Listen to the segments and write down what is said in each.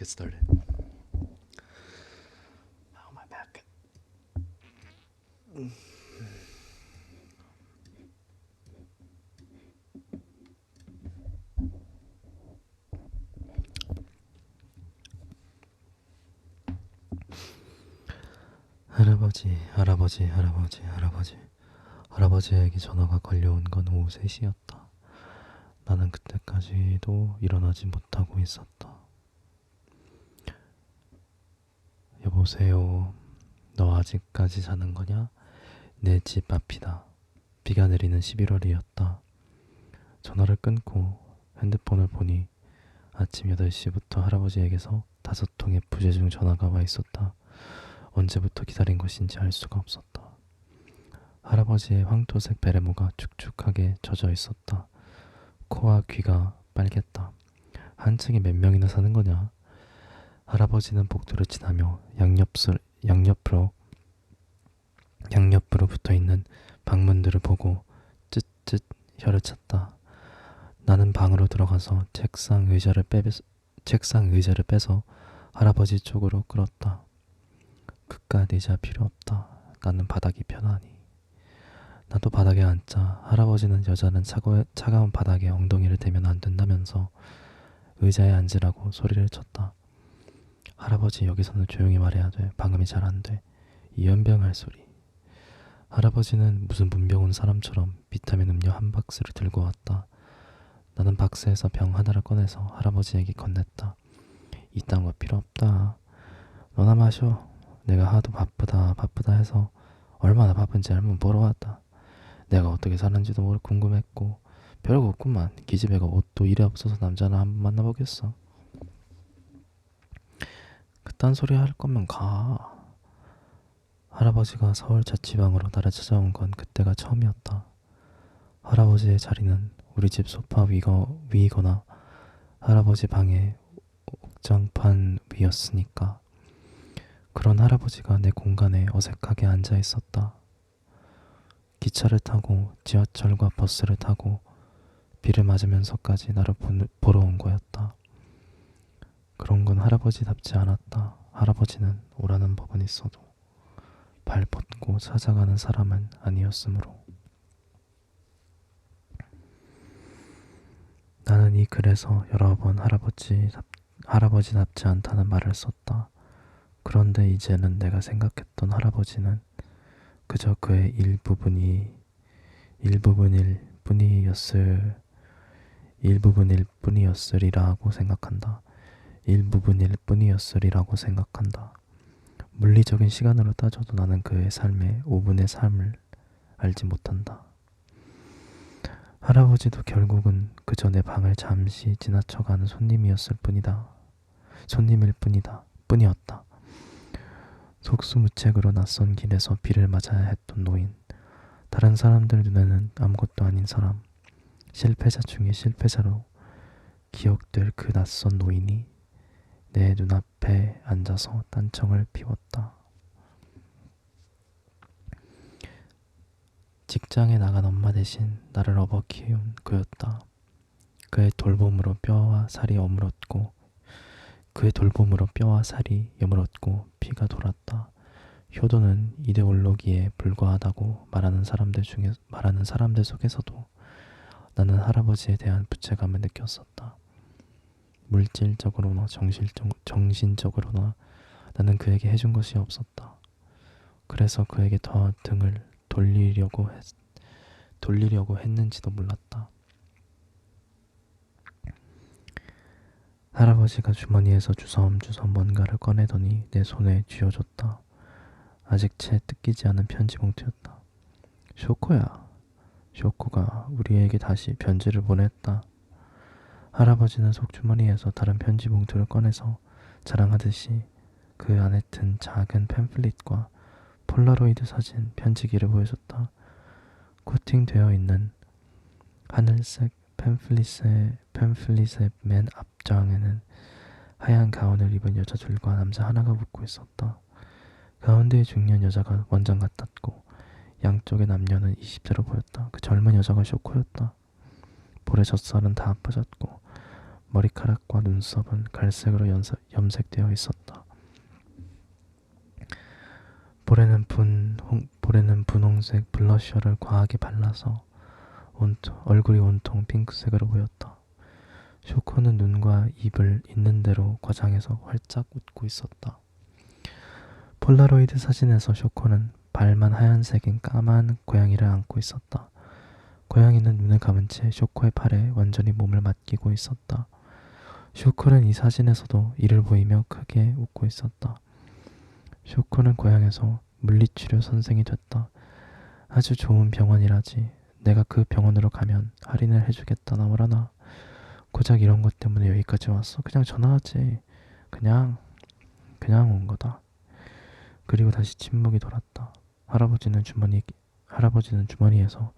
get started. Oh, my back. 할아버지에게 전화가 걸려온 건 오후 3시였다. 나는 그때까지도 일어나지 못하고 있었다. 여보세요. 너 아직까지 자는 거냐? 내 집 앞이다. 비가 내리는 11월이었다. 전화를 끊고 핸드폰을 보니 아침 8시부터 할아버지에게서 5통의 부재중 전화가 와 있었다. 언제부터 기다린 것인지 알 수가 없었다. 할아버지의 황토색 베레모가 축축하게 젖어 있었다. 코와 귀가 빨갰다. 한층에 몇 명이나 사는 거냐? 할아버지는 복도를 지나며 양옆으로 붙어있는 방문들을 보고 쯧쯧 혀를 찼다. 나는 방으로 들어가서 책상 의자를 빼서 할아버지 쪽으로 끌었다. 그깟 의자 필요 없다. 나는 바닥이 편하니. 나도 바닥에 앉자. 할아버지는 여자는 차가운 바닥에 엉덩이를 대면 안 된다면서 의자에 앉으라고 소리를 쳤다. 할아버지, 여기서는 조용히 말해야 돼. 방음이 잘 안 돼. 이연병할 소리. 할아버지는 무슨 문병 온 사람처럼 비타민 음료 한 박스를 들고 왔다. 나는 박스에서 병 하나를 꺼내서 할아버지에게 건넸다. 이딴 거 필요 없다. 너나 마셔. 내가 하도 바쁘다 해서 얼마나 바쁜지 알면 보러 왔다. 내가 어떻게 사는지도 궁금했고 별거 없구만. 기집애가 옷도 일에 없어서 남자나 한번 만나보겠어. 그딴 소리 할 거면 가. 할아버지가 서울 자취방으로 나를 찾아온 건 그때가 처음이었다. 할아버지의 자리는 우리 집 소파 위거나 할아버지 방의 옥장판 위였으니까. 그런 할아버지가 내 공간에 어색하게 앉아 있었다. 기차를 타고 지하철과 버스를 타고 비를 맞으면서까지 나를 보러 온 거였다. 그런 건 할아버지답지 않았다. 할아버지는 오라는 법은 있어도 발 뻗고 찾아가는 사람은 아니었으므로. 나는 이 글에서 여러 번 할아버지답지 않다는 말을 썼다. 그런데 이제는 내가 생각했던 할아버지는 그저 그의 일부분일 뿐이었으리라고 생각한다. 물리적인 시간으로 따져도 나는 그의 삶의 5분의 3을 알지 못한다. 할아버지도 결국은 그저 내 방을 잠시 지나쳐가는 뿐이었다. 속수무책으로 낯선 길에서 비를 맞아야 했던 노인, 다른 사람들 눈에는 아무것도 아닌 사람, 실패자 중에 실패자로 기억될 그 낯선 노인이 내 눈앞에 앉아서 딴청을 피웠다. 직장에 나간 엄마 대신 나를 업어 키운 그였다. 그의 돌봄으로 뼈와 살이 여물었고 피가 돌았다. 효도는 이데올로기에 불과하다고 말하는 사람들 속에서도 나는 할아버지에 대한 부채감을 느꼈었다. 물질적으로나 정신적으로나 나는 그에게 해준 것이 없었다. 그래서 그에게 더 등을 돌리려고 했는지도 몰랐다. 할아버지가 주머니에서 주섬주섬 뭔가를 꺼내더니 내 손에 쥐어줬다. 아직 채 뜯기지 않은 편지 봉투였다. 쇼코야. 쇼코가 우리에게 다시 편지를 보냈다. 할아버지는 속주머니에서 다른 편지 봉투를 꺼내서 자랑하듯이 그 안에 든 작은 팸플릿과 폴라로이드 사진 편지기를 보여줬다. 코팅되어 있는 하늘색 팸플릿의 맨 앞장에는 하얀 가운을 입은 여자 둘과 남자 하나가 붙고 있었다. 가운데의 중년 여자가 원장 같았고 양쪽의 남녀는 20대로 보였다. 그 젊은 여자가 쇼코였다. 볼의 젖살은 다 빠졌고 머리카락과 눈썹은 갈색으로 염색되어 있었다. 볼에는 분홍색 블러셔를 과하게 발라서 얼굴이 온통 핑크색으로 보였다. 쇼코는 눈과 입을 있는 대로 과장해서 활짝 웃고 있었다. 폴라로이드 사진에서 쇼코는 발만 하얀색인 까만 고양이를 안고 있었다. 고양이는 눈을 감은 채 쇼코의 팔에 완전히 몸을 맡기고 있었다. 쇼코는 이 사진에서도 이를 보이며 크게 웃고 있었다. 쇼코는 고향에서 물리치료 선생이 됐다. 아주 좋은 병원이라지. 내가 그 병원으로 가면 할인을 해주겠다. 나오라나. 고작 이런 것 때문에 여기까지 왔어. 그냥 전화하지. 그냥 온 거다. 그리고 다시 침묵이 돌았다. 할아버지는 주머니에서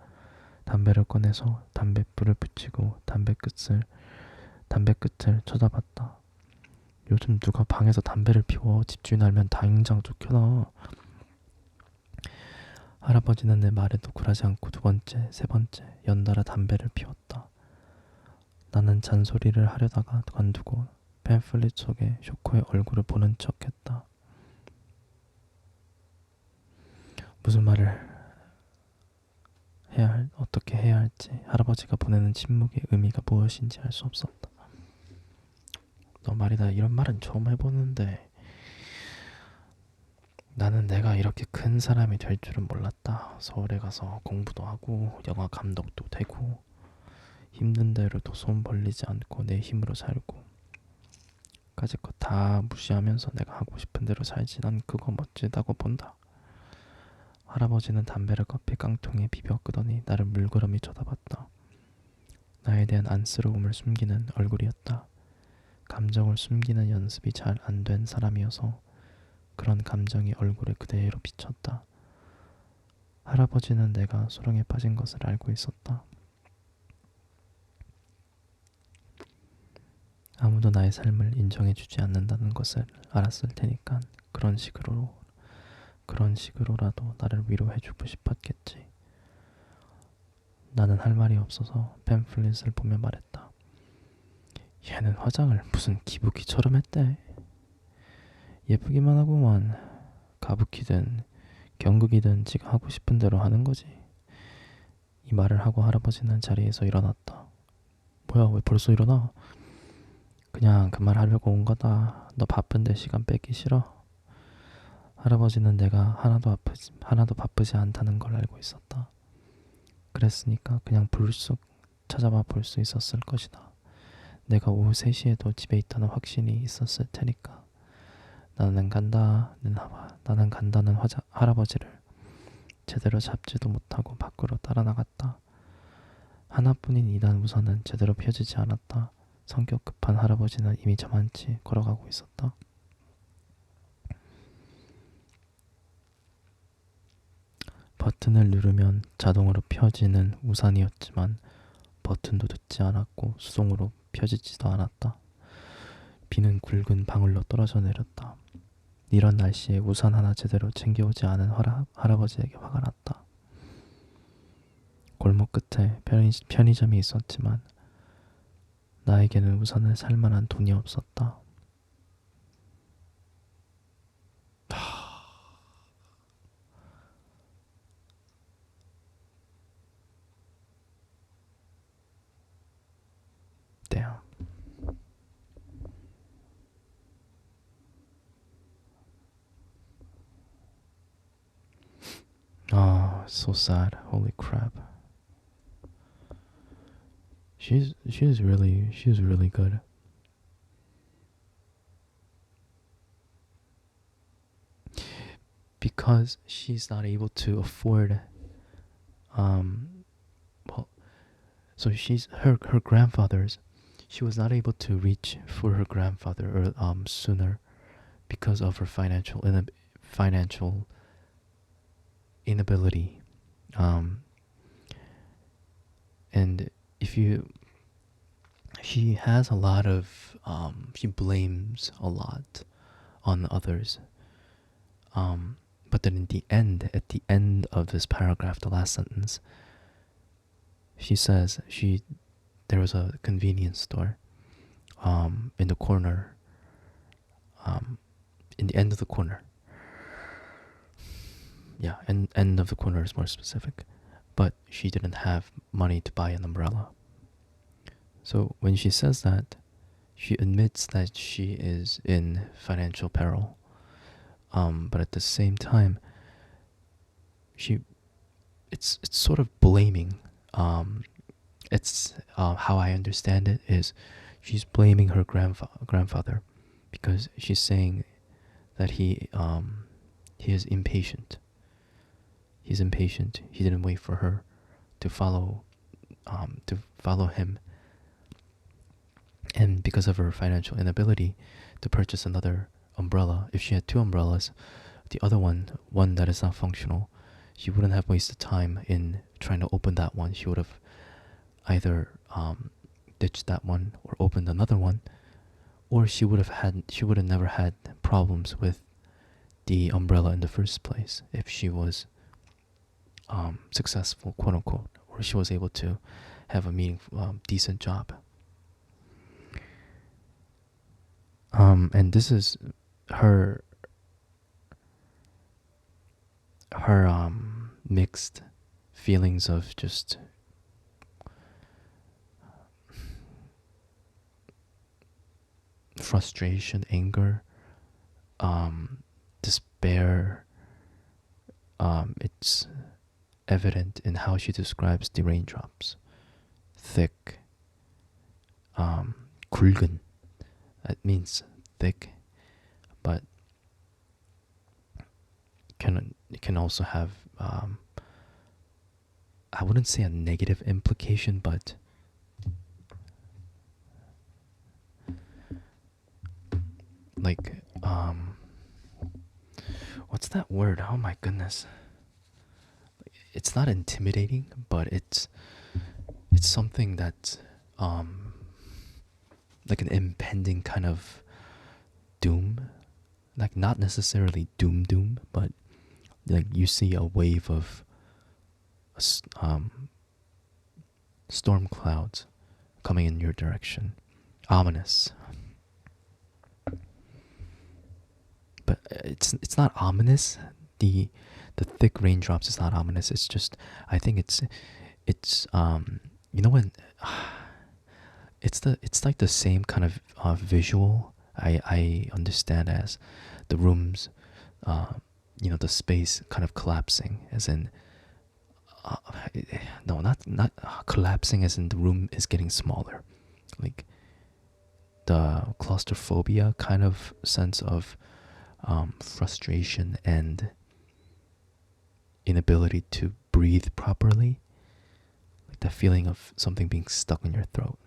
담배를 꺼내서 담뱃불을 붙이고 담배 끝을 쳐다봤다. 요즘 누가 방에서 담배를 피워. 집주인 알면 당장 쫓겨나. 할아버지는 내 말에도 굴하지 않고 두 번째, 세 번째 연달아 담배를 피웠다. 나는 잔소리를 하려다가 관두고 팸플릿 속에 쇼코의 얼굴을 보는 척했다. 무슨 말을 어떻게 해야 할지, 할아버지가 보내는 침묵의 의미가 무엇인지 알 수 없었다. 너 말이다. 이런 말은 처음 해보는데 나는 내가 이렇게 큰 사람이 될 줄은 몰랐다. 서울에 가서 공부도 하고 영화 감독도 되고 힘든 대로도 손 벌리지 않고 내 힘으로 살고 까짓것 다 무시하면서 내가 하고 싶은 대로 살지. 난 그거 멋지다고 본다. 할아버지는 담배를 커피 깡통에 비벼 끄더니 나를 물끄러미 쳐다봤다. 나에 대한 안쓰러움을 숨기는 얼굴이었다. 감정을 숨기는 연습이 잘 안 된 사람이어서 그런 감정이 얼굴에 그대로 비쳤다. 할아버지는 내가 소롱에 빠진 것을 알고 있었다. 아무도 나의 삶을 인정해주지 않는다는 것을 알았을 테니까 그런 식으로라도 나를 위로해주고 싶었겠지. 나는 할 말이 없어서 팸플릿을 보며 말했다. 얘는 화장을 무슨 기부키처럼 했대. 예쁘기만 하고만. 가부키든 경극이든 지가 하고 싶은 대로 하는 거지. 이 말을 하고 할아버지는 자리에서 일어났다. 뭐야, 왜 벌써 일어나? 그냥 그 말 하려고 온 거다. 너 바쁜데 시간 뺏기 싫어? 할아버지는 내가 하나도 바쁘지 않다는 걸 알고 있었다. 그랬으니까 그냥 불쑥 찾아와 볼 수 있었을 것이다. 내가 오후 3시에도 집에 있다는 확신이 있었을 테니까. 나는 간다는 할아버지를 제대로 잡지도 못하고 밖으로 따라 나갔다. 하나뿐인 2단 우산은 제대로 펴지지 않았다. 성격 급한 할아버지는 이미 저만치 걸어가고 있었다. 버튼을 누르면 자동으로 펴지는 우산이었지만 버튼도 듣지 않았고 수동으로 펴지지도 않았다. 비는 굵은 방울로 떨어져 내렸다. 이런 날씨에 우산 하나 제대로 챙겨오지 않은 할아버지에게 화가 났다. 골목 끝에 편의점이 있었지만 나에게는 우산을 살 만한 돈이 없었다. Damn. Oh, so sad. Holy crap. She's really good. Because she's not able to afford well, so she's her grandfather's, she was not able to reach for her grandfather sooner because of her financial inability. And she has a lot of she blames a lot on others. But then at the end of this paragraph, the last sentence, she says there was a convenience store in the corner, in the end of the corner. Yeah, end of the corner is more specific. But she didn't have money to buy an umbrella. So when she says that, she admits that she is in financial peril. But at the same time, it's sort of blaming. It's how I understand it is, she's blaming her grandfather, because she's saying that he is impatient. He's impatient. He didn't wait for her to follow him, and because of her financial inability to purchase another umbrella, if she had two umbrellas, the other one that is not functional, she wouldn't have wasted time in trying to open that one. She would have either ditched that one or opened another one, or she would have never had problems with the umbrella in the first place if she was successful, quote unquote, or she was able to have a meaningful, decent job. And this is her mixed feelings of just frustration, anger, despair. It's evident in how she describes the raindrops. Thick, 굵은. That means thick, but it can also have I wouldn't say a negative implication, but like what's that word? Oh my goodness. It's not intimidating, but it's something that like an impending kind of doom, like not necessarily doom, but like you see a wave of storm clouds coming in your direction, ominous. But it's not ominous. The thick raindrops is not ominous. It's just, I think it's you know when it's like the same kind of visual I understand as the rooms, the space kind of collapsing, as in no, not collapsing as in the room is getting smaller, like the claustrophobia kind of sense of frustration and inability to breathe properly, like that feeling of something being stuck in your throat.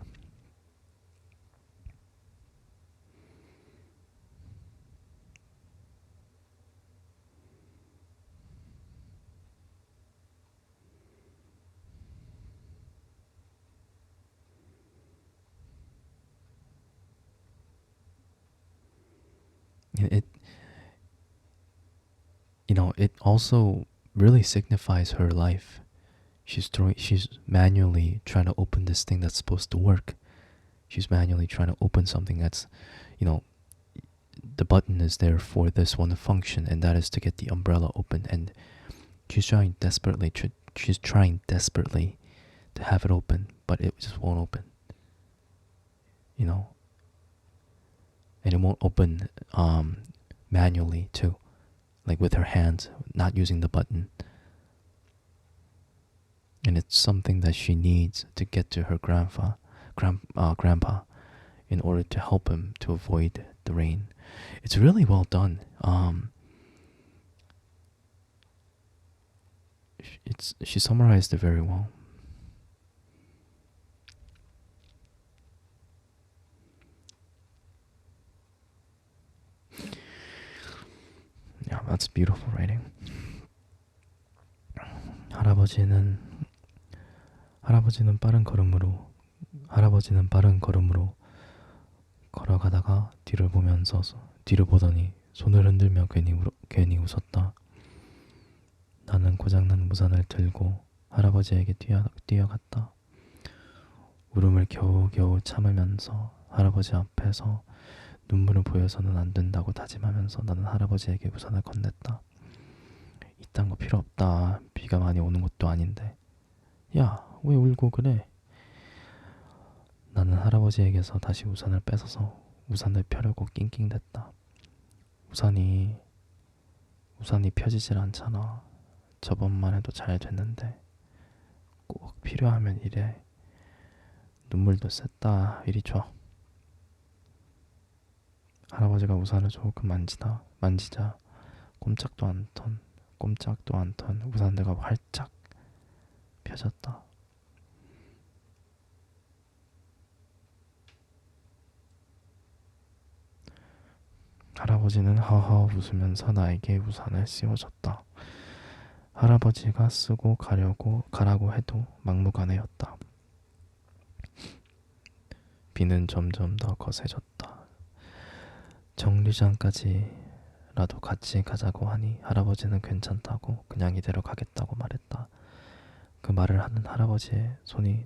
It also really signifies her life. She's manually trying to open this thing that's supposed to work. She's manually trying to open something that's, the button is there for this one to function, and that is to get the umbrella open. And she's trying desperately to have it open, but it just won't open. And it won't open manually too, like with her hands, not using the button. And it's something that she needs to get to her grandpa in order to help him to avoid the rain. It's really well done. She summarized it very well. Yeah, that's beautiful writing. 할아버지는 빠른 걸음으로 걸어가다가 뒤를 보더니 손을 흔들며 괜히 웃었다. 나는 고장난 우산을 들고 할아버지에게 뛰어갔다. 울음을 겨우겨우 참으면서 할아버지 앞에서 눈물을 보여서는 안 된다고 다짐하면서 나는 할아버지에게 우산을 건넸다. 이딴 거 필요 없다. 비가 많이 오는 것도 아닌데. 야, 왜 울고 그래? 나는 할아버지에게서 다시 우산을 뺏어서 우산을 펴려고 낑낑댔다. 우산이 펴지질 않잖아. 저번만 해도 잘 됐는데 꼭 필요하면 이래. 눈물도 샜다. 이리 줘. 할아버지가 우산을 조금 만지자 꼼짝도 않던 우산대가 활짝 펴졌다. 할아버지는 허허 웃으면서 나에게 우산을 씌워줬다. 할아버지가 쓰고 가라고 해도 막무가내였다. 비는 점점 더 거세졌다. 정류장까지라도 같이 가자고 하니 할아버지는 괜찮다고 그냥 이대로 가겠다고 말했다. 그 말을 하는 할아버지의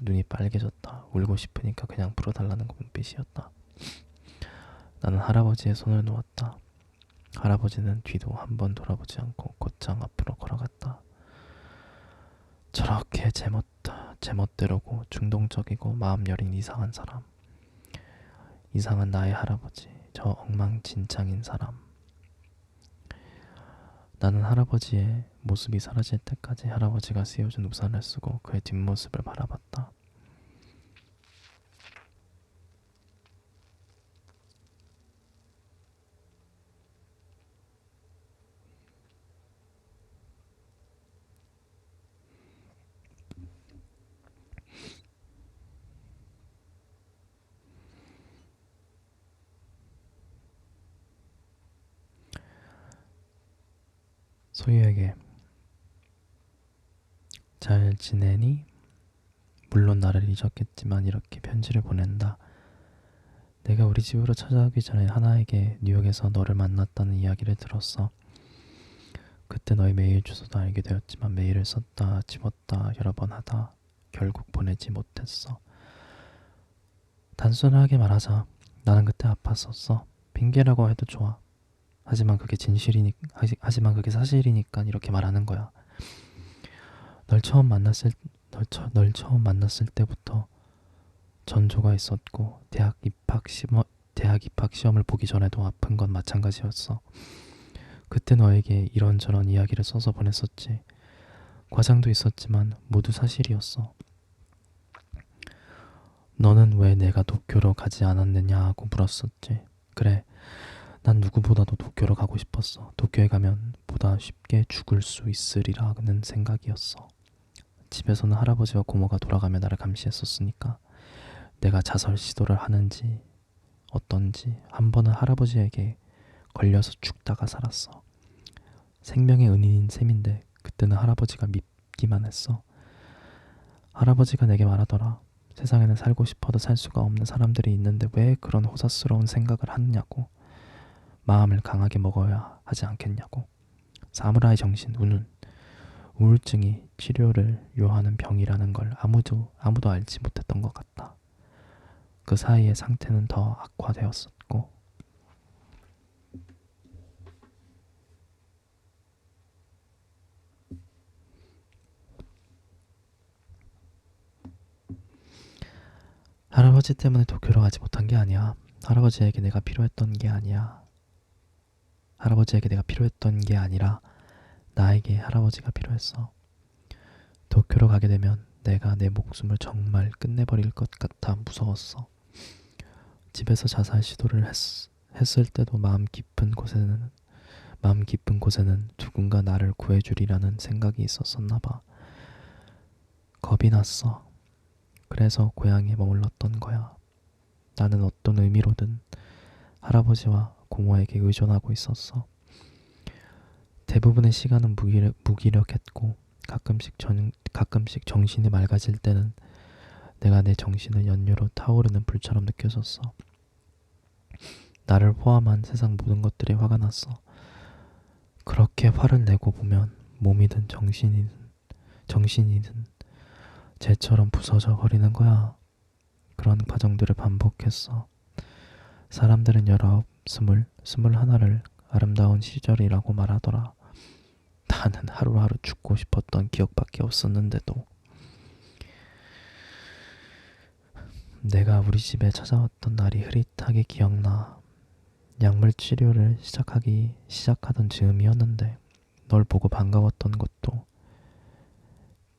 눈이 빨개졌다. 울고 싶으니까 그냥 풀어달라는 눈빛이었다. 나는 할아버지의 손을 놓았다. 할아버지는 뒤도 한 번 돌아보지 않고 곧장 앞으로 걸어갔다. 저렇게 제멋대로고 중동적이고 마음 여린 이상한 사람. 이상한 나의 할아버지. 저 엉망진창인 사람. 나는 할아버지의 모습이 사라질 때까지 할아버지가 씌워준 우산을 쓰고 그의 뒷모습을 바라봤다. 소유에게 잘 지내니? 물론 나를 잊었겠지만 이렇게 편지를 보낸다. 내가 우리 집으로 찾아오기 전에 하나에게 뉴욕에서 너를 만났다는 이야기를 들었어. 그때 너의 메일 주소도 알게 되었지만 메일을 썼다 지웠다 여러 번 하다 결국 보내지 못했어. 단순하게 말하자. 나는 그때 아팠었어. 핑계라고 해도 좋아. 하지만 그게 사실이니까 이렇게 말하는 거야. 널 처음 만났을 때부터 전조가 있었고 대학 입학 시험을 보기 전에도 아픈 건 마찬가지였어. 그때 너에게 이런저런 이야기를 써서 보냈었지. 과장도 있었지만 모두 사실이었어. 너는 왜 내가 도쿄로 가지 않았느냐고 물었었지. 그래, 난 누구보다도 도쿄로 가고 싶었어. 도쿄에 가면 보다 쉽게 죽을 수 있으리라는 생각이었어. 집에서는 할아버지와 고모가 돌아가며 나를 감시했었으니까 내가 자살 시도를 하는지 어떤지 한 번은 할아버지에게 걸려서 죽다가 살았어. 생명의 은인인 셈인데 그때는 할아버지가 믿기만 했어. 할아버지가 내게 말하더라. 세상에는 살고 싶어도 살 수가 없는 사람들이 있는데 왜 그런 호사스러운 생각을 하느냐고. 마음을 강하게 먹어야 하지 않겠냐고. 사무라이 정신, 우울증이 치료를 요하는 병이라는 걸 아무도 알지 못했던 것 같다. 그 사이에 상태는 더 악화되었었고 할아버지 때문에 도쿄로 가지 못한 게 아니야. 할아버지에게 내가 필요했던 게 아니라 나에게 할아버지가 필요했어. 도쿄로 가게 되면 내가 내 목숨을 정말 끝내버릴 것 같아 무서웠어. 집에서 자살 시도를 했을 때도 마음 깊은 곳에는 누군가 나를 구해주리라는 생각이 있었었나 봐. 겁이 났어. 그래서 고향에 머물렀던 거야. 나는 어떤 의미로든 할아버지와 고모에게 의존하고 있었어. 대부분의 시간은 무기력했고 가끔씩 정신이 맑아질 때는 내가 내 정신을 연료로 타오르는 불처럼 느껴졌어. 나를 포함한 세상 모든 것들이 화가 났어. 그렇게 화를 내고 보면 몸이든 정신이든 재처럼 부서져 버리는 거야. 그런 과정들을 반복했어. 사람들은 19, 20, 21을 아름다운 시절이라고 말하더라. 나는 하루하루 죽고 싶었던 기억밖에 없었는데도. 내가 우리 집에 찾아왔던 날이 흐릿하게 기억나. 약물 치료를 시작하던 즈음이었는데 널 보고 반가웠던 것도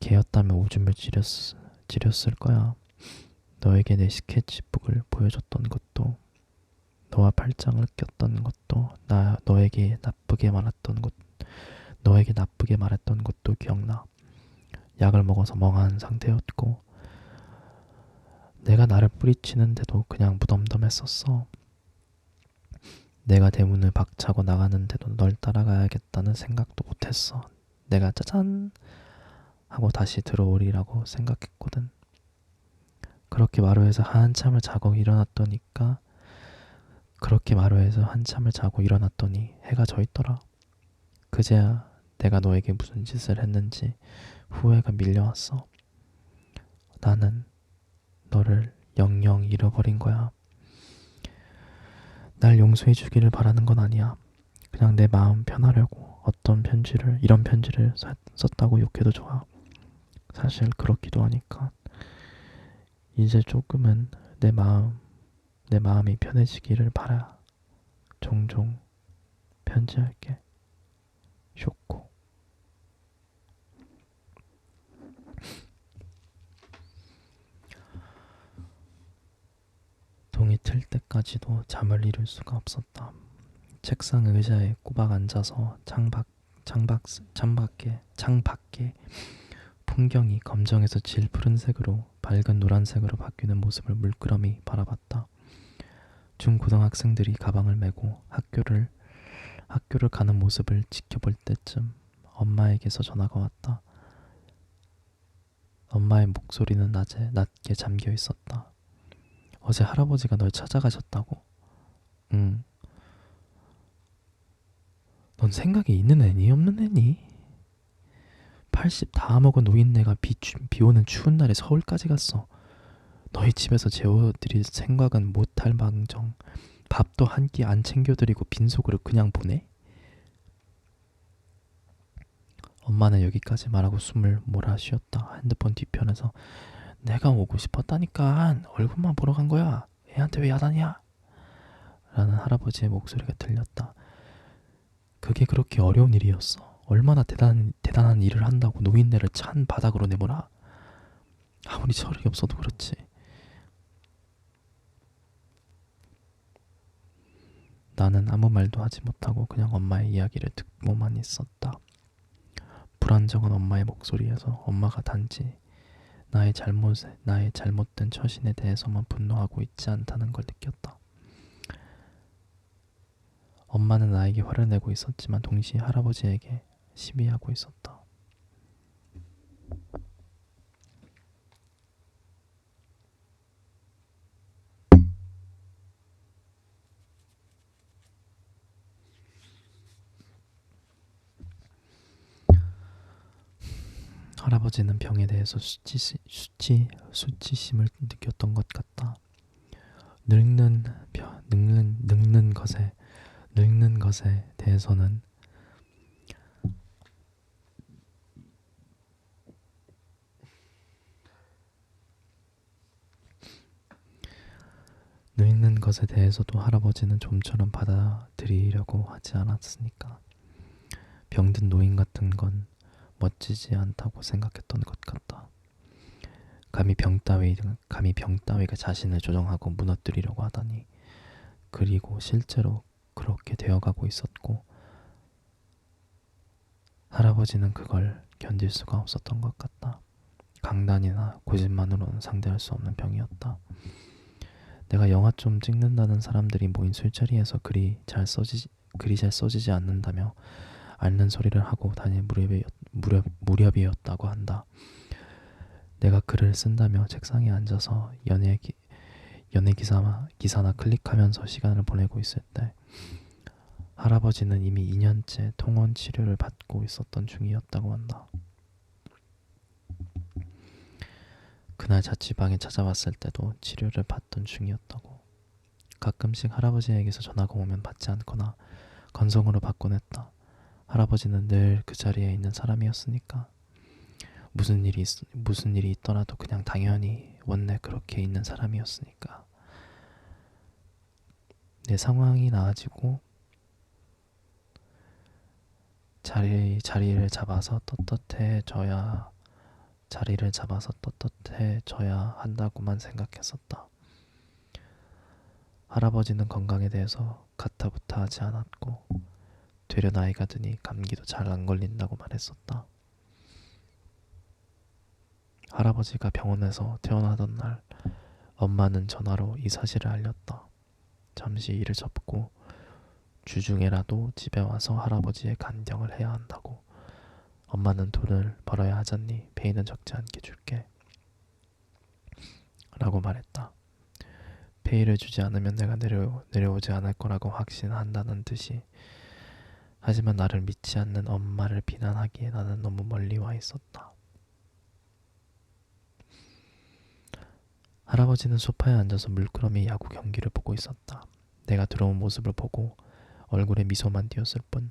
걔였다면 오줌을 지렸을 거야. 너에게 내 스케치북을 보여줬던 것도, 너와 팔짱을 꼈던 것도, 너에게 나쁘게 말했던 것도 기억나. 약을 먹어서 멍한 상태였고 내가 나를 뿌리치는데도 그냥 무덤덤했었어. 내가 대문을 박차고 나가는데도 널 따라가야겠다는 생각도 못했어. 내가 짜잔 하고 다시 들어오리라고 생각했거든. 그렇게 마루에서 한참을 자고 일어났더니 해가 져 있더라. 그제야 내가 너에게 무슨 짓을 했는지 후회가 밀려왔어. 나는 너를 영영 잃어버린 거야. 날 용서해 주기를 바라는 건 아니야. 그냥 내 마음 편하려고 이런 편지를 썼다고 욕해도 좋아. 사실 그렇기도 하니까. 이제 조금은 내 마음이 편해지기를 바라. 종종 편지할게. 쇼코. 동이 틀 때까지도 잠을 이룰 수가 없었다. 책상 의자에 꼬박 앉아서 창밖에 풍경이 검정에서 질 푸른색으로 밝은 노란색으로 바뀌는 모습을 물끄러미 바라봤다. 중고등학생들이 가방을 메고 학교를 가는 모습을 지켜볼 때쯤 엄마에게서 전화가 왔다. 엄마의 목소리는 낮게 잠겨 있었다. 어제 할아버지가 널 찾아가셨다고? 응. 넌 생각이 있는 애니 없는 애니? 80 다 먹은 노인네가 비 오는 추운 날에 서울까지 갔어. 너희 집에서 재워드릴 생각은 못할 망정. 밥도 한 끼 안 챙겨드리고 빈속으로 그냥 보내? 엄마는 여기까지 말하고 숨을 몰아쉬었다. 핸드폰 뒤편에서 내가 오고 싶었다니까 얼굴만 보러 간 거야. 애한테 왜 야단이야? 라는 할아버지의 목소리가 들렸다. 그게 그렇게 어려운 일이었어. 얼마나 대단한 일을 한다고 노인네를 찬 바닥으로 내모라. 아무리 철이 없어도 그렇지. 나는 아무 말도 하지 못하고 그냥 엄마의 이야기를 듣고만 있었다. 불안정한 엄마의 목소리에서 엄마가 단지 나의 잘못된 처신에 대해서만 분노하고 있지 않다는 걸 느꼈다. 엄마는 나에게 화를 내고 있었지만 동시에 할아버지에게 시비하고 있었다. 할아버지는 병에 대해서 수치심을 느꼈던 것 같다. 늙는 것에 대해서는 늙는 것에 대해서도 할아버지는 좀처럼 받아들이려고 하지 않았으니까. 병든 노인 같은 건 멋지지 않다고 생각했던 것 같다. 감히 병 따위가 자신을 조정하고 무너뜨리려고 하다니. 그리고 실제로 그렇게 되어가고 있었고 할아버지는 그걸 견딜 수가 없었던 것 같다. 강단이나 고집만으로는 상대할 수 없는 병이었다. 내가 영화 좀 찍는다는 사람들이 모인 술자리에서 글이 잘 써지지 않는다며 앓는 소리를 하고 다닐 무렵이었다고 한다. 내가 글을 쓴다며 책상에 앉아서 연예 기사나 클릭하면서 시간을 보내고 있을 때 할아버지는 이미 2년째 통원 치료를 받고 있었던 중이었다고 한다. 그날 자취방에 찾아왔을 때도 치료를 받던 중이었다고. 가끔씩 할아버지에게서 전화가 오면 받지 않거나 건성으로 받곤 했다. 할아버지는 늘 그 자리에 있는 사람이었으니까. 무슨 일이 있더라도 그냥 당연히 원래 그렇게 있는 사람이었으니까. 내 상황이 나아지고 자리를 잡아서 떳떳해져야 한다고만 생각했었다. 할아버지는 건강에 대해서 가타부타하지 않았고 되려 나이가 드니 감기도 잘 안 걸린다고 말했었다. 할아버지가 병원에서 퇴원하던 날 엄마는 전화로 이 사실을 알렸다. 잠시 일을 접고 주중에라도 집에 와서 할아버지의 간경을 해야 한다고. 엄마는 돈을 벌어야 하잖니 페이는 적지 않게 줄게 라고 말했다. 페이를 주지 않으면 내가 내려오지 않을 거라고 확신한다는 듯이. 하지만 나를 믿지 않는 엄마를 비난하기에 나는 너무 멀리 와 있었다. 할아버지는 소파에 앉아서 물끄러미 야구 경기를 보고 있었다. 내가 들어온 모습을 보고 얼굴에 미소만 띄었을 뿐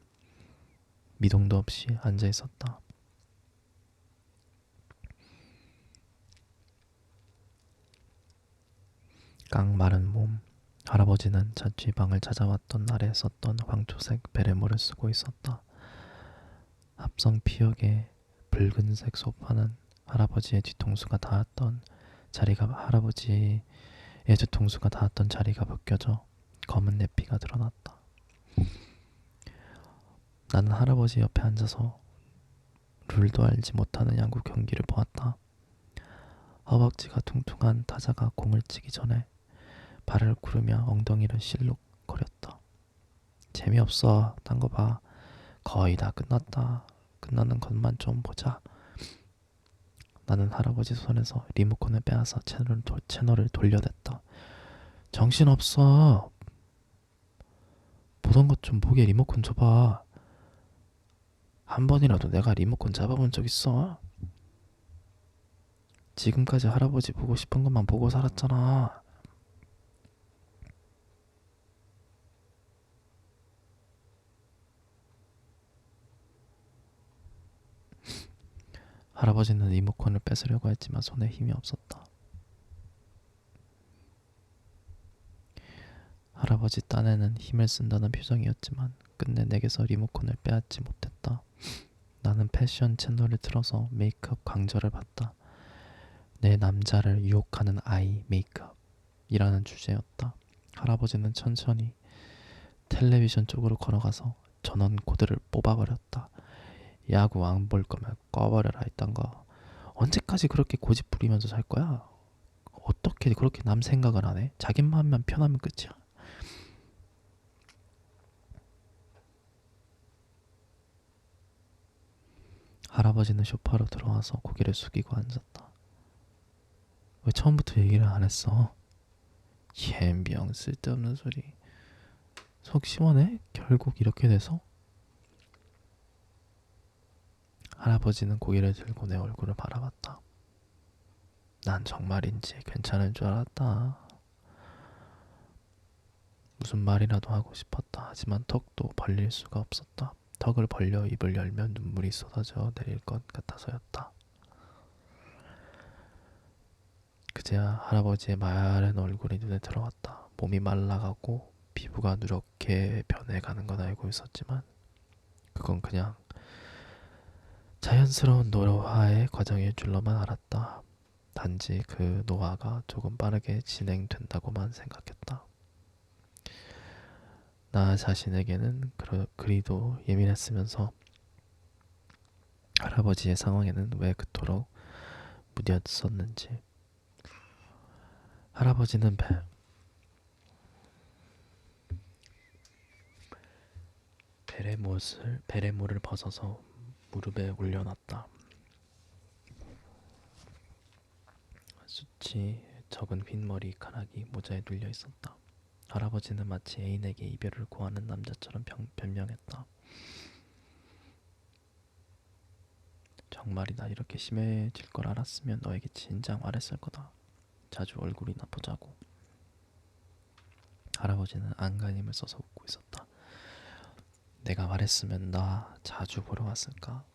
미동도 없이 앉아 있었다. 깡 마른 몸. 할아버지는 자취방을 찾아왔던 날에 썼던 황토색 베레모를 쓰고 있었다. 합성 피혁의 붉은색 소파는 할아버지의 뒤통수가 닿았던 자리가 벗겨져 검은 내피가 드러났다. 나는 할아버지 옆에 앉아서 룰도 알지 못하는 야구 경기를 보았다. 허벅지가 퉁퉁한 타자가 공을 치기 전에 발을 구르며 엉덩이를 실룩거렸다. 재미없어. 딴 거 봐. 거의 다 끝났다. 끝나는 것만 좀 보자. 나는 할아버지 손에서 리모컨을 빼앗아 채널을 돌려댔다. 정신없어. 보던 것 좀 보게 리모컨 줘봐. 한 번이라도 내가 리모컨 잡아본 적 있어? 지금까지 할아버지 보고 싶은 것만 보고 살았잖아. 할아버지는 리모컨을 뺏으려고 했지만 손에 힘이 없었다. 할아버지 딴에는 힘을 쓴다는 표정이었지만 끝내 내게서 리모컨을 빼앗지 못했다. 나는 패션 채널을 틀어서 메이크업 강좌를 봤다. 내 남자를 유혹하는 아이 메이크업이라는 주제였다. 할아버지는 천천히 텔레비전 쪽으로 걸어가서 전원 코드를 뽑아버렸다. 야구 안 볼 거면 꺼버려라 했던 거. 언제까지 그렇게 고집 부리면서 살 거야? 어떻게 그렇게 남 생각을 안 해? 자기 마음만 편하면 끝이야. 할아버지는 소파로 들어와서 고개를 숙이고 앉았다. 왜 처음부터 얘기를 안 했어? 옌병 쓸데없는 소리. 속 시원해? 결국 이렇게 돼서? 할아버지는 고개를 들고 내 얼굴을 바라봤다. 난 정말인지 괜찮을 줄 알았다. 무슨 말이라도 하고 싶었다. 하지만 턱도 벌릴 수가 없었다. 턱을 벌려 입을 열면 눈물이 쏟아져 내릴 것 같아서였다. 그제야 할아버지의 마른 얼굴이 눈에 들어왔다. 몸이 말라가고 피부가 누렇게 변해가는 건 알고 있었지만 그건 그냥 자연스러운 노화의 과정일 줄로만 알았다. 단지 그 노화가 조금 빠르게 진행된다고만 생각했다. 나 자신에게는 그리도 예민했으면서 할아버지의 상황에는 왜 그토록 무뎠었는지. 할아버지는 베레모를 벗어서 무릎에 올려놨다. 수치 적은 흰 머리카락이 모자에 눌려 있었다. 할아버지는 마치 애인에게 이별을 고하는 남자처럼 변명했다. 정말이다. 이렇게 심해질 걸 알았으면 너에게 진작 말했을 거다. 자주 얼굴이나 보자고. 할아버지는 안간힘을 써서 웃고 있었다. 내가 말했으면 나 자주 보러 왔을까?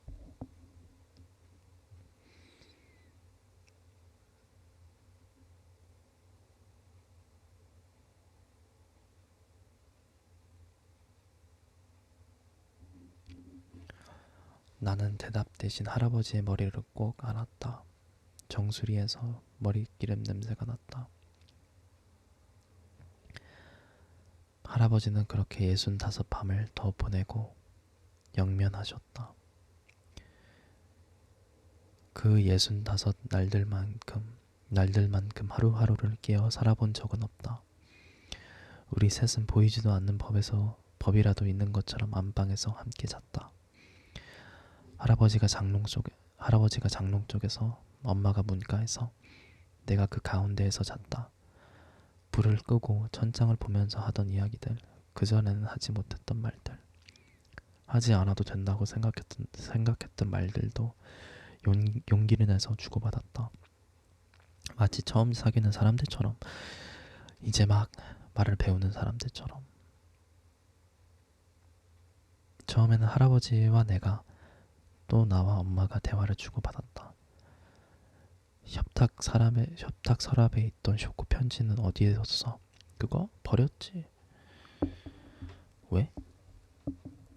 나는 대답 대신 할아버지의 머리를 꼭 안았다. 정수리에서 머리기름 냄새가 났다. 할아버지는 그렇게 65밤을 더 보내고 영면하셨다. 그 65날들만큼 하루하루를 깨어 살아본 적은 없다. 우리 셋은 보이지도 않는 법이라도 있는 것처럼 안방에서 함께 잤다. 할아버지가 장롱 쪽에서, 엄마가 문가에서, 내가 그 가운데에서 잤다. 불을 끄고 천장을 보면서 하던 이야기들, 그전에는 하지 못했던 말들, 하지 않아도 된다고 생각했던 말들도 용기를 내서 주고받았다. 마치 처음 사귀는 사람들처럼, 이제 막 말을 배우는 사람들처럼. 처음에는 할아버지와 내가, 또 나와 엄마가 대화를 주고받았다. 협탁 서랍에 있던 쇼크 편지는 어디에 뒀어? 그거 버렸지. 왜?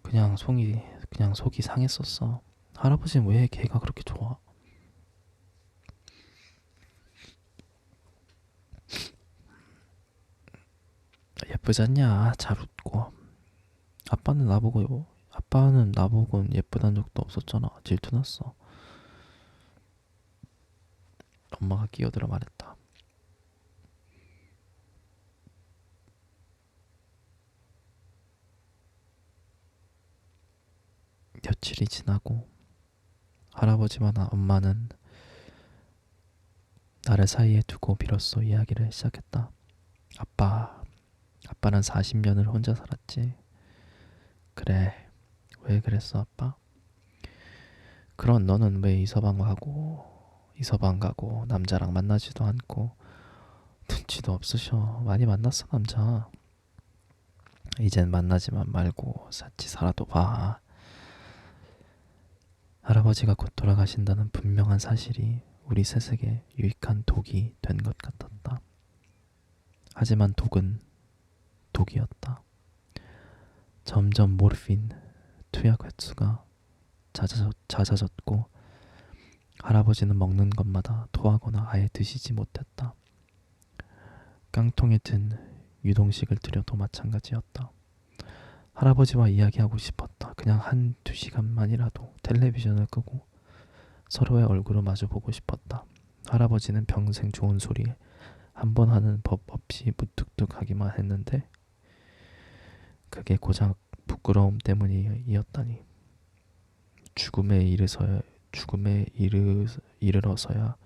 그냥 속이 상했었어. 할아버지는 왜 걔가 그렇게 좋아? 예쁘지 않냐? 잘 웃고. 아빠는 나보고는 예쁘단 적도 없었잖아. 질투났어. 엄마가 끼어들어 말했다. 며칠이 지나고 할아버지와 엄마는 나를 사이에 두고 비로소 이야기를 시작했다. 아빠는 40년을 혼자 살았지. 그래, 왜 그랬어 아빠? 그런 너는 왜 이서방 가고 남자랑 만나지도 않고 눈치도 없으셔. 많이 만났어 남자. 이젠 만나지만 말고 같이 살아도 봐. 할아버지가 곧 돌아가신다는 분명한 사실이 우리 셋에게 유익한 독이 된 것 같았다. 하지만 독은 독이었다. 점점 모르핀 투약 횟수가 잦아졌고 할아버지는 먹는 것마다 토하거나 아예 드시지 못했다. 깡통에 든 유동식을 들여도 마찬가지였다. 할아버지와 이야기하고 싶었다. 그냥 1-2시간만이라도 텔레비전을 끄고 서로의 얼굴을 마주보고 싶었다. 할아버지는 평생 좋은 소리 한 번 하는 법 없이 무뚝뚝하기만 했는데 그게 고작 부끄러움 때문이었다니. 죽음에 이르러서야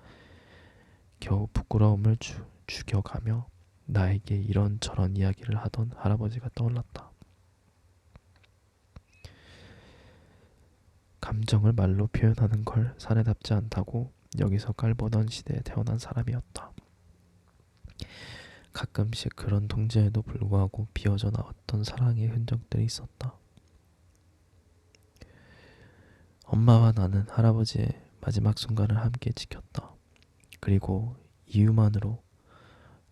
겨우 부끄러움을 죽여가며 나에게 이런저런 이야기를 하던 할아버지가 떠올랐다. 감정을 말로 표현하는 걸 사내답지 않다고 여기서 깔보던 시대에 태어난 사람이었다. 가끔씩 그런 통제에도 불구하고 비어져 나왔던 사랑의 흔적들이 있었다. 엄마와 나는 할아버지의 마지막 순간을 함께 지켰다. 그리고 이유만으로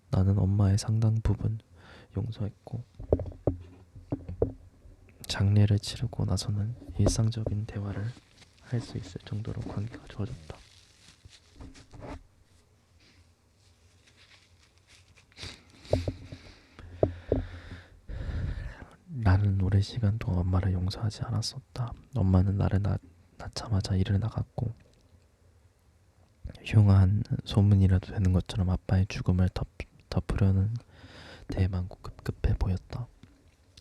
나는 엄마의 상당 부분 용서했고 장례를 치르고 나서는 일상적인 대화를 할 수 있을 정도로 관계가 좋아졌다. 나는 오랜 시간 동안 엄마를 용서하지 않았었다. 엄마는 나를 낳자마자 일을 나갔고 흉한 소문이라도 되는 것처럼 아빠의 죽음을 덮으려는 대만고 급급해 보였다.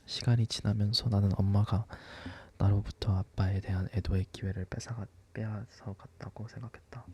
시간이 지나면서 나는 엄마가 나로부터 아빠에 대한 애도의 기회를 빼앗아갔다고 생각했다.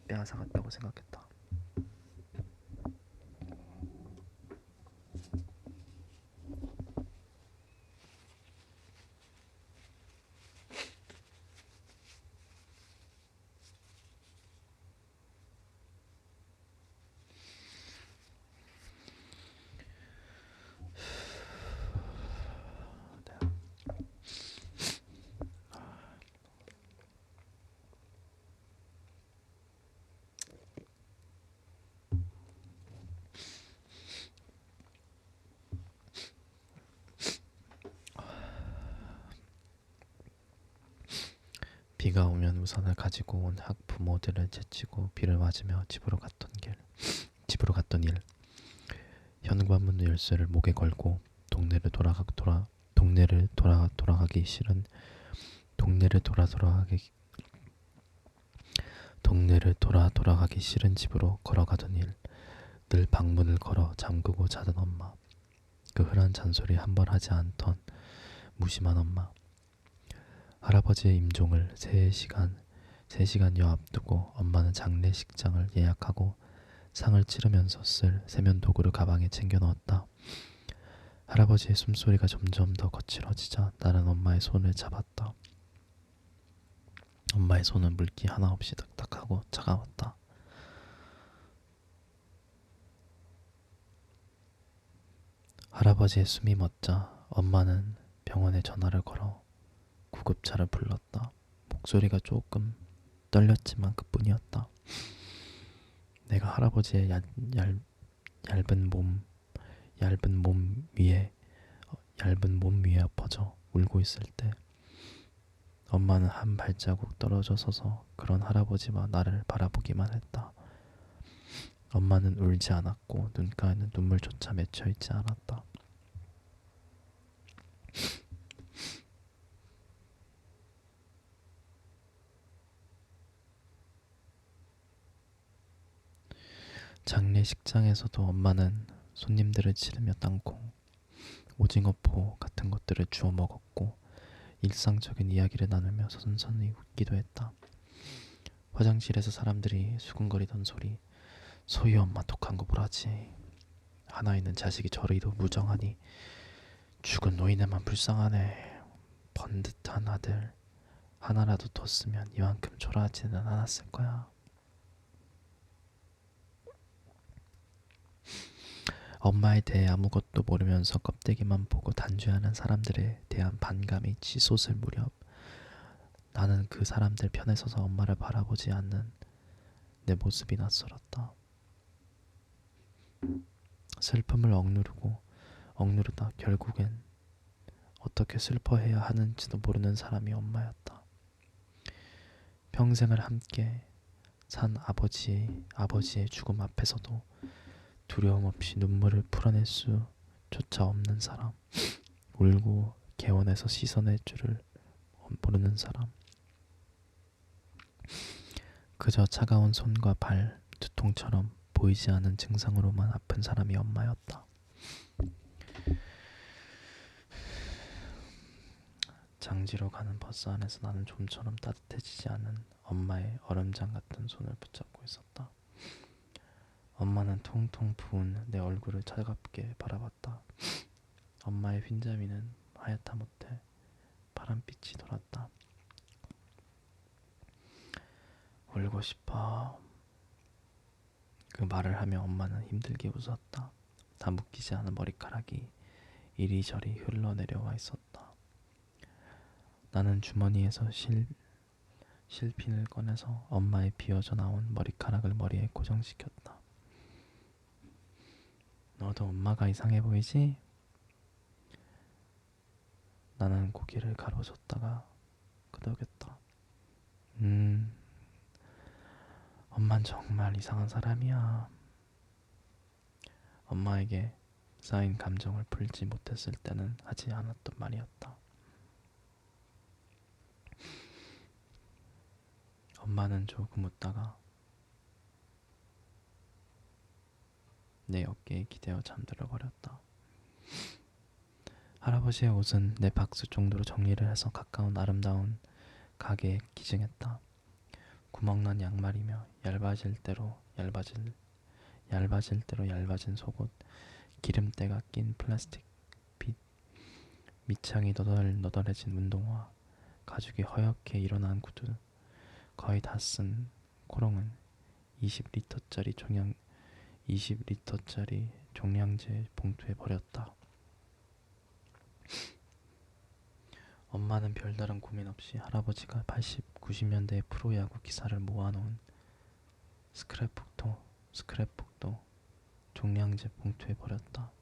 비가 오면 우산을 가지고 온 학부모들을 제치고 비를 맞으며 집으로 갔던 일. 현관문 열쇠를 목에 걸고 동네를 돌아가기 싫은 돌아가기 싫은 집으로 걸어가던 일. 늘 방문을 걸어 잠그고 자던 엄마. 그 흔한 잔소리 한 번 하지 않던 무심한 엄마. 할아버지의 임종을 3시간여 앞두고 엄마는 장례식장을 예약하고 상을 치르면서 쓸 세면도구를 가방에 챙겨 넣었다. 할아버지의 숨소리가 점점 더 거칠어지자 나는 엄마의 손을 잡았다. 엄마의 손은 물기 하나 없이 딱딱하고 차가웠다. 할아버지의 숨이 멎자 엄마는 병원에 전화를 걸어 구급차를 불렀다. 목소리가 조금 떨렸지만 그뿐이었다. 내가 할아버지의 얇은 몸 위에 엎어져 울고 있을 때 엄마는 한 발자국 떨어져 서서 그런 할아버지와 나를 바라보기만 했다. 엄마는 울지 않았고 눈가에는 눈물조차 맺혀 있지 않았다. 장례식장에서도 엄마는 손님들을 치르며 땅콩, 오징어포 같은 것들을 주워 먹었고 일상적인 이야기를 나누며 선선히 웃기도 했다. 화장실에서 사람들이 수근거리던 소리, 소희 엄마 독한 거 보라지. 하나 있는 자식이 저리도 무정하니 죽은 노인네만 불쌍하네. 번듯한 아들 하나라도 뒀으면 이만큼 초라하지는 않았을 거야. 엄마에 대해 아무것도 모르면서 껍데기만 보고 단죄하는 사람들에 대한 반감이 치솟을 무렵 나는 그 사람들 편에 서서 엄마를 바라보지 않는 내 모습이 낯설었다. 슬픔을 억누르다 결국엔 어떻게 슬퍼해야 하는지도 모르는 사람이 엄마였다. 평생을 함께 산 아버지의 죽음 앞에서도 두려움 없이 눈물을 풀어낼 수조차 없는 사람. 울고 개원해서 씻어낼 줄을 모르는 사람. 그저 차가운 손과 발, 두통처럼 보이지 않는 증상으로만 아픈 사람이 엄마였다. 장지로 가는 버스 안에서 나는 좀처럼 따뜻해지지 않은 엄마의 얼음장 같은 손을 붙잡고 있었다. 엄마는 통통 부은 내 얼굴을 차갑게 바라봤다. 엄마의 흰자위는 하얗다 못해 파란빛이 돌았다. 울고 싶어. 그 말을 하며 엄마는 힘들게 웃었다. 다 묶이지 않은 머리카락이 이리저리 흘러내려와 있었다. 나는 주머니에서 실핀을 꺼내서 엄마의 비어져 나온 머리카락을 머리에 고정시켰다. 너도 엄마가 이상해 보이지? 나는 고개를 가로젓다가 끄덕였다. 엄만 정말 이상한 사람이야. 엄마에게 쌓인 감정을 풀지 못했을 때는 하지 않았던 말이었다. 엄마는 조금 웃다가 내 어깨에 기대어 잠들어 버렸다. 할아버지의 옷은 내 박스 정도로 정리를 해서 가까운 아름다운 가게에 기증했다. 구멍난 양말이며 얇아질 대로 얇아진 속옷, 기름때가 낀 플라스틱 빗, 밑창이 너덜너덜해진 운동화, 가죽이 허옇게 일어난 구두, 거의 다 쓴 코롱은 20리터짜리 종량제 봉투에 버렸다. 엄마는 별다른 고민 없이 할아버지가 80, 90년대의 프로야구 기사를 모아놓은 스크랩북도 종량제 봉투에 버렸다.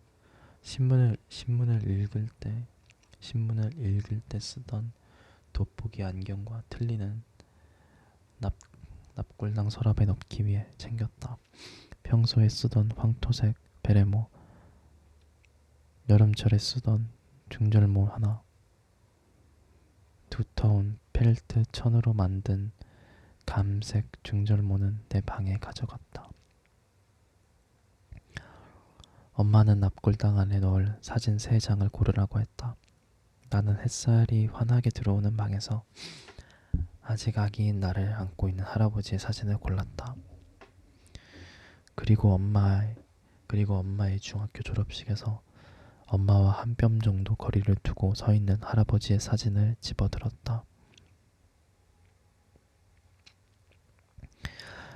신문을 읽을 때 쓰던 돋보기 안경과 틀니는 납, 납골당 서랍에 넣기 위해 챙겼다. 평소에 쓰던 황토색 베레모, 여름철에 쓰던 중절모 하나, 두터운 펠트 천으로 만든 감색 중절모는 내 방에 가져갔다. 엄마는 납골당 안에 넣을 사진 3장을 고르라고 했다. 나는 햇살이 환하게 들어오는 방에서 아직 아기인 나를 안고 있는 할아버지의 사진을 골랐다. 그리고 엄마의 중학교 졸업식에서 엄마와 한 뼘 정도 거리를 두고 서 있는 할아버지의 사진을 집어들었다.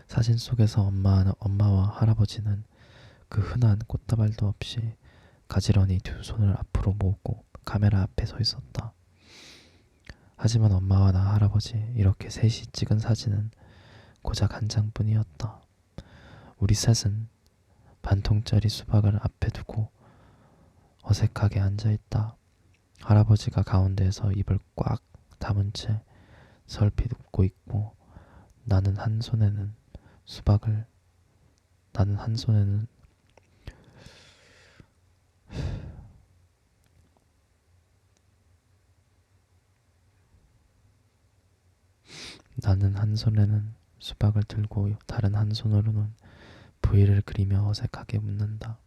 사진 속에서 엄마와 할아버지는 그 흔한 꽃다발도 없이 가지런히 두 손을 앞으로 모으고 카메라 앞에 서 있었다. 하지만 엄마와 나 할아버지 이렇게 셋이 찍은 사진은 고작 한 장뿐이었다. 우리 셋은 반통짜리 수박을 앞에 두고 어색하게 앉아있다. 할아버지가 가운데에서 입을 꽉 다문 채 설핏 웃고 있고 나는 한 손에는 수박을 나는 한 손에는 나는 한 손에는 수박을 들고 다른 한 손으로는 V를 그리며 어색하게 웃는다.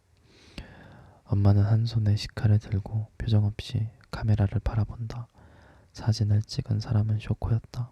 엄마는 한 손에 식칼을 들고 표정 없이 카메라를 바라본다. 사진을 찍은 사람은 쇼코였다.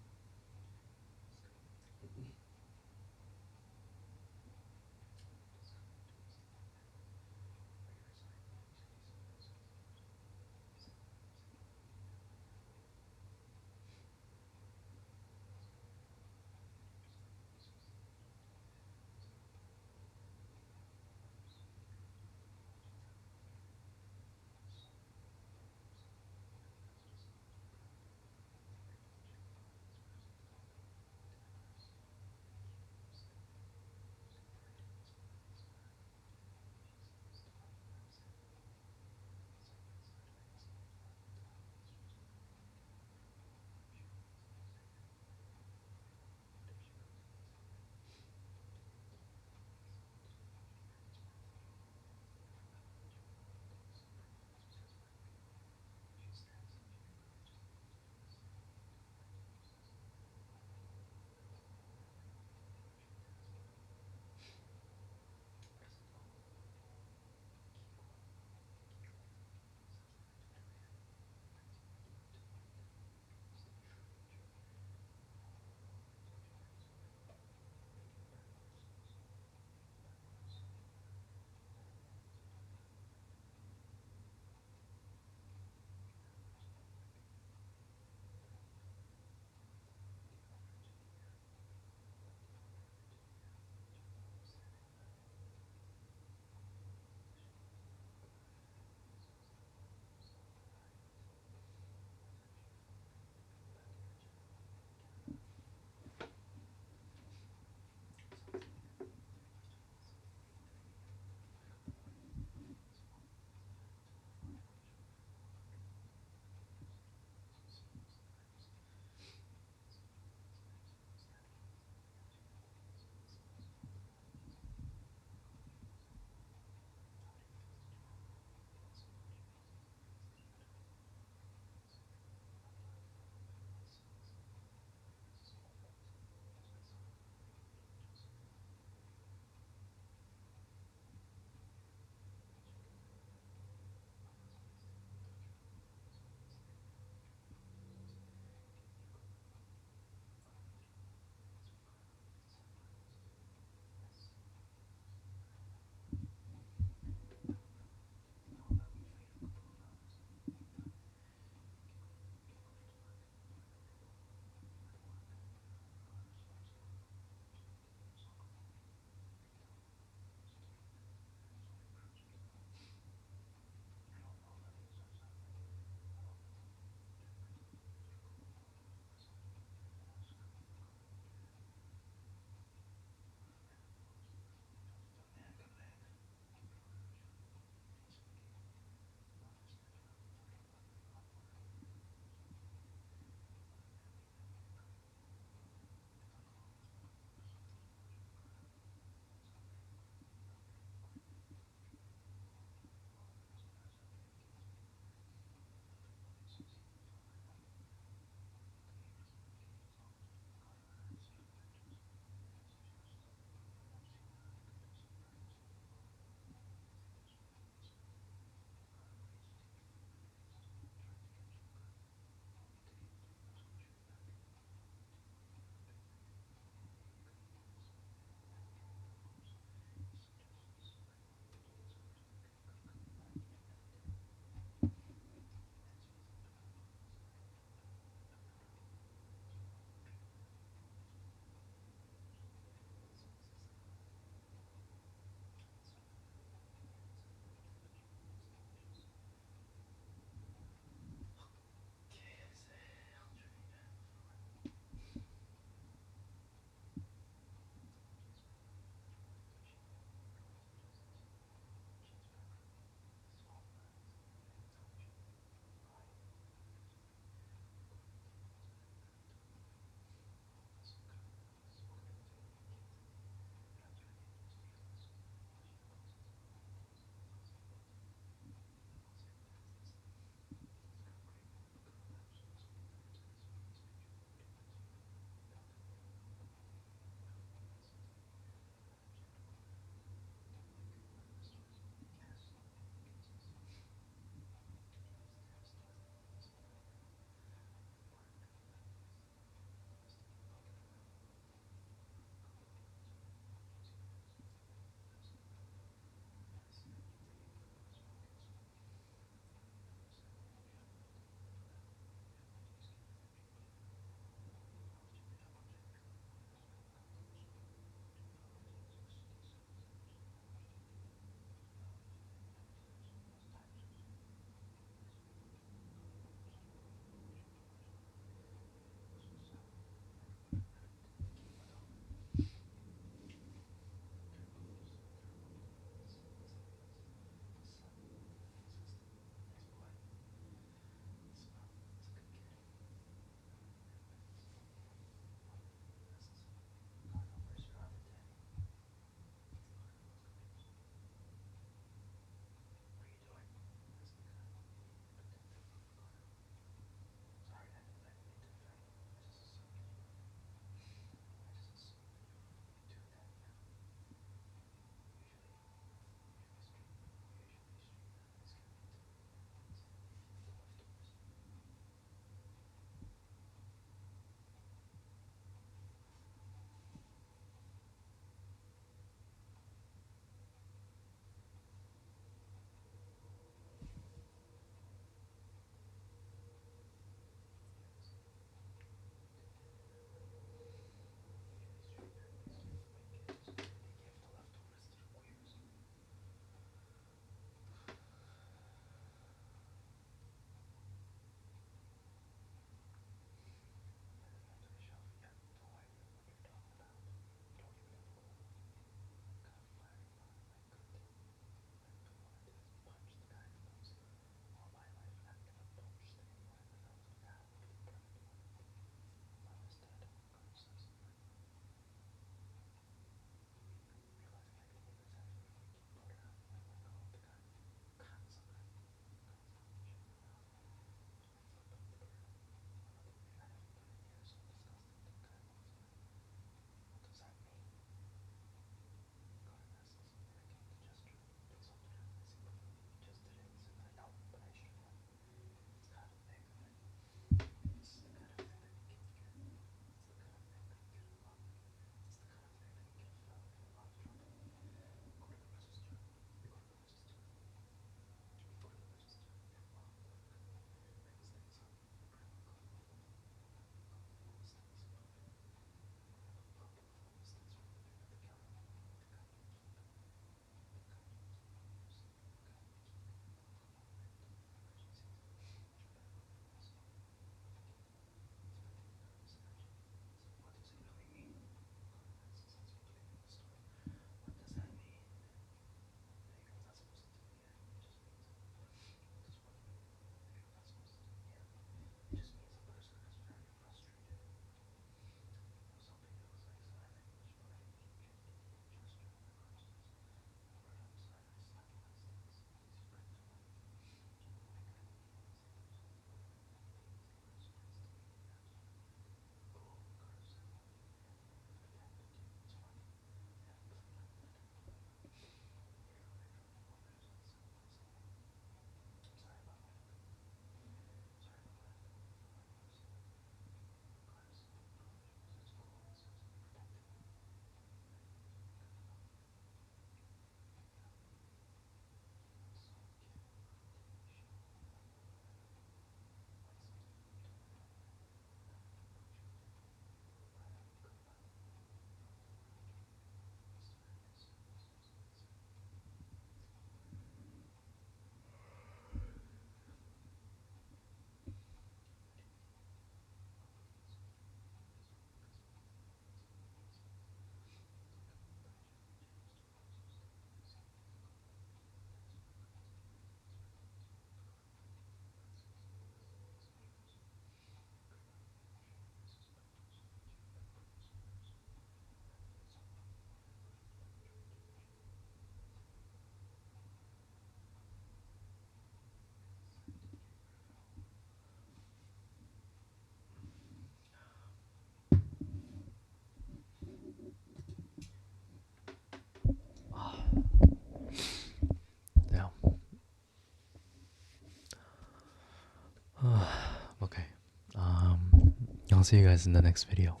I'll see you guys in the next video.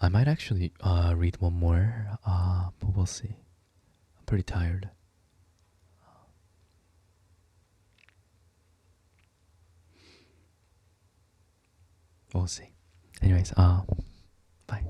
I might actually read one more, but we'll see. I'm pretty tired. We'll see. Anyways, bye.